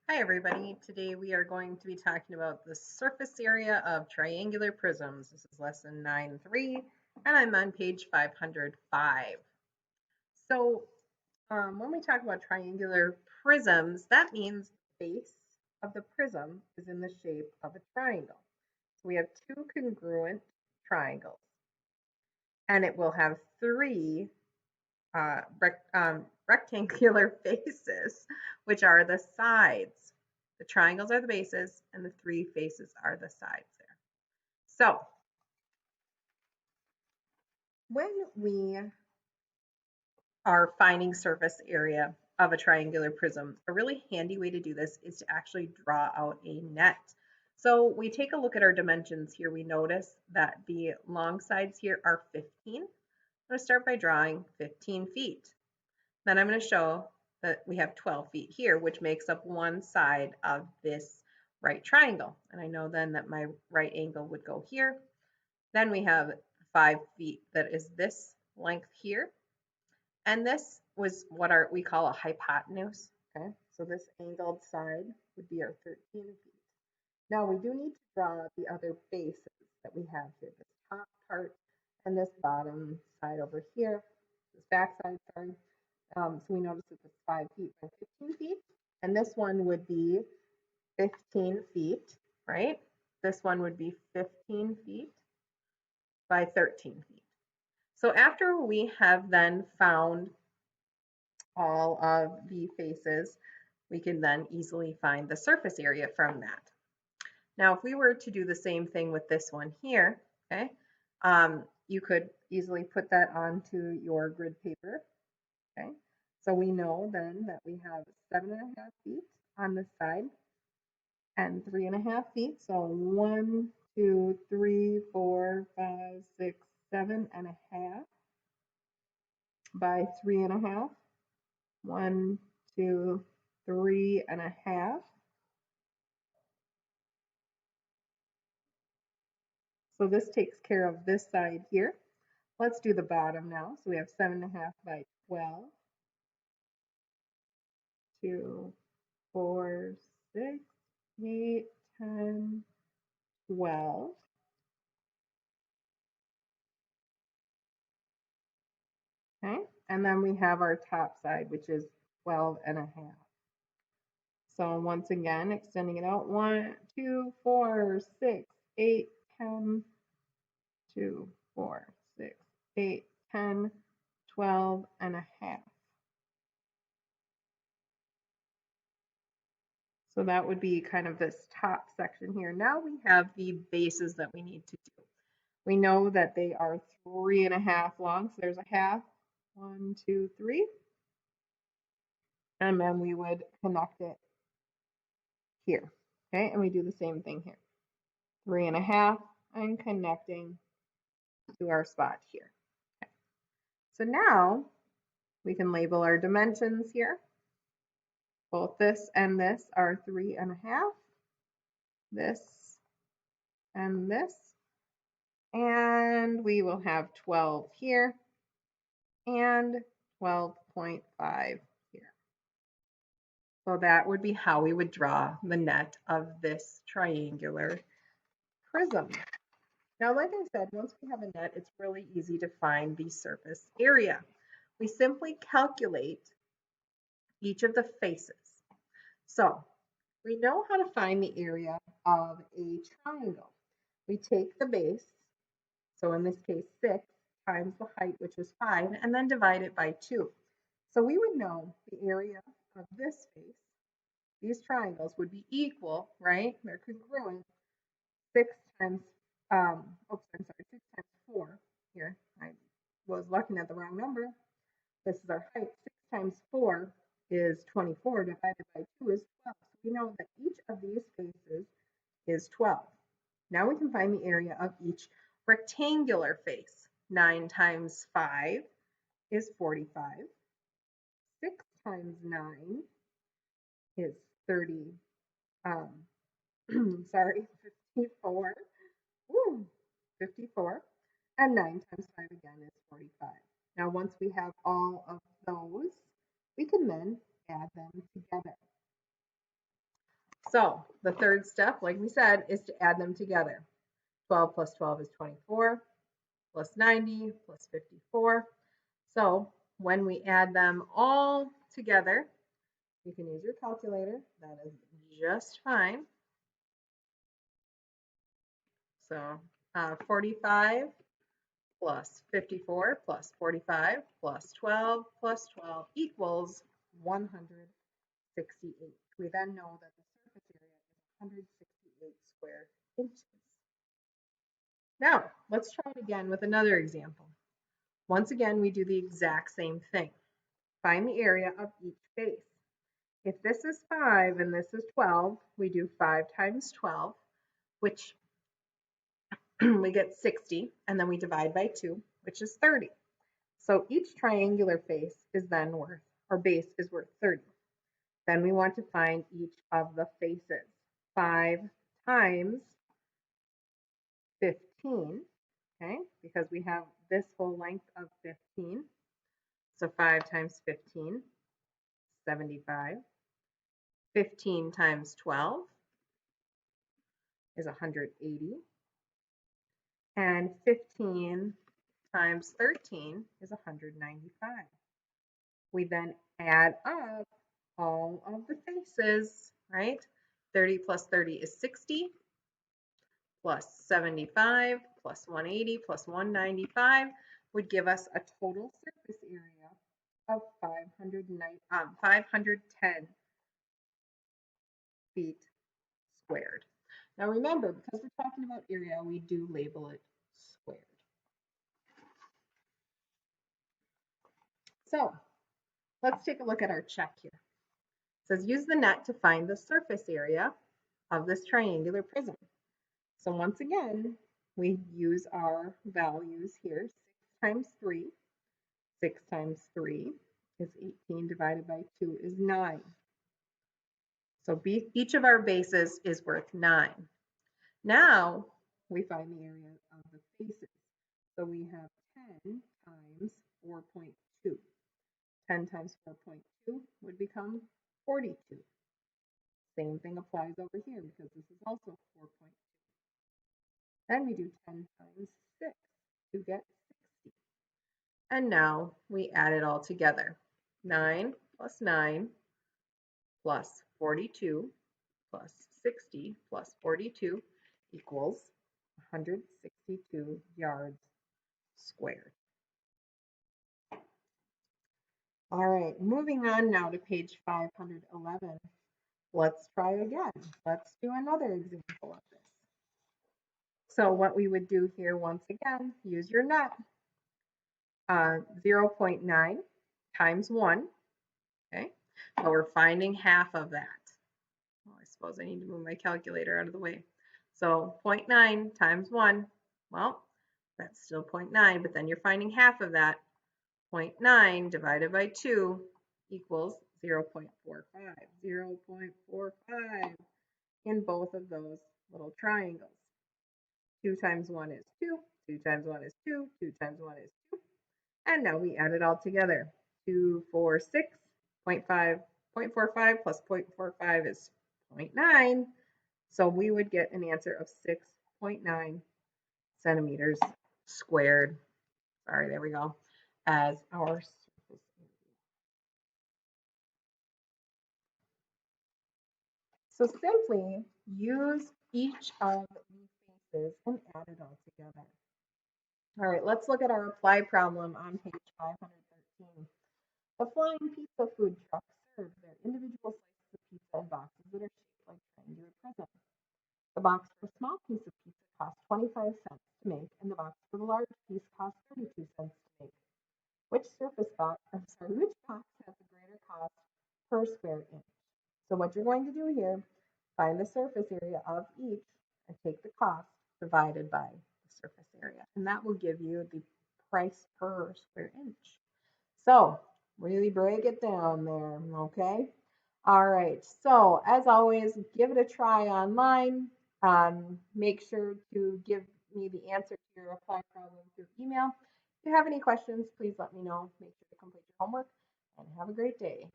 Hi everybody, today we are going to be talking about the surface area of triangular prisms. This is lesson 9.3 and I'm on page 505. So when we talk about triangular prisms, that means the base of the prism is in the shape of a triangle. So we have two congruent triangles and it will have three rectangular faces, which are the sides. The triangles are the bases, and the three faces are the sides there. So when we are finding surface area of a triangular prism, a really handy way to do this is to actually draw out a net. So we take a look at our dimensions here. We notice that the long sides here are 15. I'm going to start by drawing 15 feet. Then I'm going to show that we have 12 feet here, which makes up one side of this right triangle. And I know then that my right angle would go here. Then we have 5 feet that is this length here. And this was what we call a hypotenuse. Okay, so this angled side would be our 13 feet. Now we do need to draw the other bases that we have here, this top part and this bottom side over here, this back side, sorry. So we notice that it's 5 feet by 15 feet, and this one would be 15 feet, right? This one would be 15 feet by 13 feet. So after we have then found all of the faces, we can then easily find the surface area from that. Now, if we were to do the same thing with this one here, okay, you could easily put that onto your grid paper, okay? So we know then that we have 7.5 feet on this side and 3.5 feet. So 1, 2, 3, 4, 5, 6, 7.5 by 3.5. 1, 2, 3.5. So this takes care of this side here. Let's do the bottom now. So we have 7.5 by 12. 2, 4, 6, 8, 10, 12. Okay, and then we have our top side, which is 12.5. So once again, extending it out, 1, 2, 4, 6, 8, 10, 2, 4, 6, 8, 10, 12.5. So that would be kind of this top section here. Now we have the bases that we need to do. We know that they are 3.5 long, so there's a half. 1, 2, 3. And then we would connect it here. Okay, and we do the same thing here. 3.5 and connecting to our spot here. Okay. So now we can label our dimensions here. Both this and this are 3.5. This and this. And we will have 12 here and 12.5 here. So that would be how we would draw the net of this triangular prism. Now, like I said, once we have a net, it's really easy to find the surface area. We simply calculate each of the faces. So we know how to find the area of a triangle. We take the base, so in this case 6 times the height, which is 5, and then divide it by 2. So we would know the area of this face, these triangles would be equal, right? They're congruent. 6 times, oops, I'm sorry, 6 times 4 here. I was looking at the wrong number. This is our height. 6 times 4 is 24, divided by 2 is 12. So we know that each of these faces is 12. Now we can find the area of each rectangular face. 9 times 5 is 45. 6 times 9 is 30, sorry, 54. Woo, 54. And 9 times 5 again is 45. Now, once we have all of those, we can then add them together. So the third step, like we said, is to add them together. 12 plus 12 is 24, plus 90 plus 54. So when we add them all together, you can use your calculator. That is just fine. So 45 plus 54 plus 45 plus 12 plus 12 equals 168. We then know that the surface area is 168 square inches. Now, let's try it again with another example. Once again, we do the exact same thing. Find the area of each face. If this is 5 and this is 12, we do 5 times 12, which we get 60, and then we divide by 2, which is 30. So each triangular face is then worth, or base is worth 30. Then we want to find each of the faces. 5 times 15, okay, because we have this whole length of 15. So 5 times 15, 75. 15 times 12 is 180. And 15 times 13 is 195. We then add up all of the faces, right? 30 plus 30 is 60, plus 75, plus 180, plus 195 would give us a total surface area of 510 feet squared. Now remember, because we're talking about area, we do label it squared. So let's take a look at our check here. It says use the net to find the surface area of this triangular prism. So once again, we use our values here. 6 times 3. 6 times 3 is 18 divided by 2 is 9. So each of our bases is worth 9. Now we find the area of the faces. So we have 10 times 4.2. 10 times 4.2 would become 42. Same thing applies over here because this is also 4.2. Then we do 10 times 6 to get 60. And now we add it all together. 9 plus 9 plus 42 plus 60 plus 42 equals 162 yards squared. All right, moving on now to page 511. Let's try again. Let's do another example of this. So what we would do here, once again, use your net. 0.9 times 1, okay? So we're finding half of that. Well, I suppose I need to move my calculator out of the way. So 0.9 times 1, well, that's still 0.9, but then you're finding half of that. 0.9 divided by 2 equals 0.45. 0.45 in both of those little triangles. 2 times 1 is 2. 2 times 1 is 2. 2 times 1 is 2. And now we add it all together. 246, 0.45 plus 0.45 is 0.9. So we would get an answer of 6.9 centimeters squared. Sorry, there we go. As our surface area. So simply use each of these faces and add it all together. All right, let's look at our apply problem on page 513. A flying pizza food truck serves their individual slices of pizza in boxes that are shaped like triangular prisms. The box for a small piece of pizza costs 25 cents to make, and the box for the large piece costs 32 cents to make. Which box has the greater cost per square inch? So what you're going to do here, find the surface area of each and take the cost divided by the surface area. And that will give you the price per square inch. So really break it down there, okay? All right, so as always, give it a try online. Make sure to give me the answer to your apply problem through email. If you have any questions, please let me know. Make sure to complete your homework and have a great day.